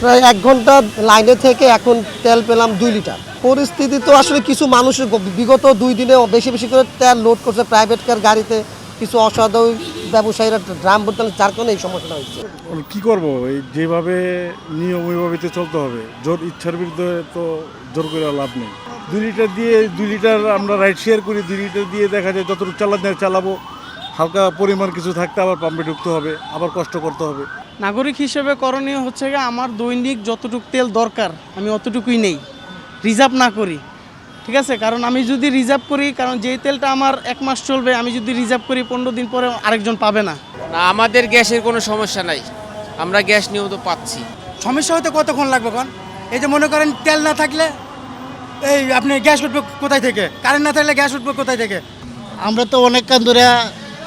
প্রায় 1 ঘন্টা লাইনে থেকে এখন তেল পেলাম 2 লিটার। পরিস্থিতি তো আসলে কিছু মানুষের বিগত 2 দিনে বেশি বেশি করে তেল লোড করছে প্রাইভেট কার গাড়িতে, কিছু অসাধু ব্যবসায়ীরা ড্রাম ভরতে, যার কারণে এই সমস্যাটা হয়েছে। কি করব, এই যেভাবে নিয়ম ওইভাবে তো চলতে হবে, জোর ইচ্ছার বিরুদ্ধে তো জোর করে লাভ নেই। 2 লিটার আমরা রাইড শেয়ার করি, 2 লিটার দিয়ে দেখা যায় যতটুকু চালাবো, হালকা পরিমাণ কিছু থাকতে আবার পাম্পে ঢুকতে হবে, আবার কষ্ট করতে হবে। নাগরিক হিসেবে করণীয় হচ্ছে গিয়ে আমার দৈনিক যতটুকু তেল দরকার আমি অতটুকুই নেই, রিজার্ভ না করি। ঠিক আছে, কারণ আমি যদি রিজার্ভ করি, কারণ যেই তেলটা আমার 1 মাস চলবে, আমি যদি রিজার্ভ করি 15 দিন পরে আরেকজন পাবে না। না, আমাদের গ্যাসের কোনো সমস্যা নাই, আমরা গ্যাস নিয়মিত পাচ্ছি। সমস্যা হতে কতক্ষণ লাগবে কোন? এই যে মনে করেন তেল না থাকলে এই আপনি গ্যাস উঠবে কোথায় থেকে, কারেন্ট না থাকলে গ্যাস উঠবে কোথায় থেকে? আমরা তো অনেকক্ষণ ধরে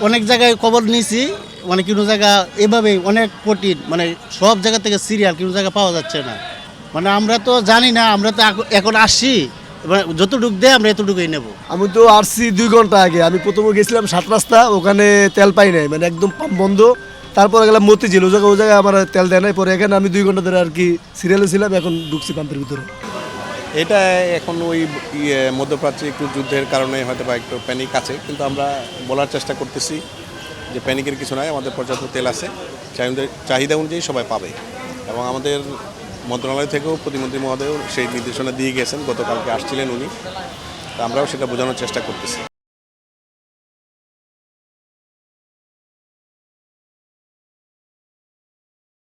অনেক জায়গায় খবর নিয়েছি, মানে কোনো জায়গা এভাবেই অনেক কঠিন, মানে সব জায়গা থেকে সিরিয়াল কোনো জায়গা পাওয়া যাচ্ছে না। মানে আমরা তো জানি না, আমরা তো এখন আসছি, এবার যতটুকু দেয় আমরা এতটুকুই নেব। আমি তো আসছি 2 ঘন্টা আগে। আমি প্রথমে গেছিলাম 7 রাস্তা, ওখানে তেল পাই নাই, মানে একদম পাম্প বন্ধ। তারপরে গেলাম মতিঝিল, ও জায়গায় আমার তেল দেয় নাই। পরে এখানে আমি 2 ঘন্টা ধরে আর কি সিরিয়ালে ছিলাম, এখন ঢুকছি পাম্পের ভিতরে। এটা এখন ওই মধ্যপ্রাচ্যে একটু যুদ্ধের কারণে হয়তো বা একটু প্যানিক আছে, কিন্তু আমরা বলার চেষ্টা করতেছি যে প্যানিকের কিছু নয়, আমাদের পর্যাপ্ত তেল আছে, চাহিদা অনুযায়ী সবাই পাবে। এবং আমাদের মন্ত্রণালয় থেকেও প্রতিমন্ত্রী মহোদয়ও সেই নির্দেশনা দিয়ে গেছেন, গতকালকে আসছিলেন উনি, আমরাও সেটা বোঝানোর চেষ্টা করতেছি।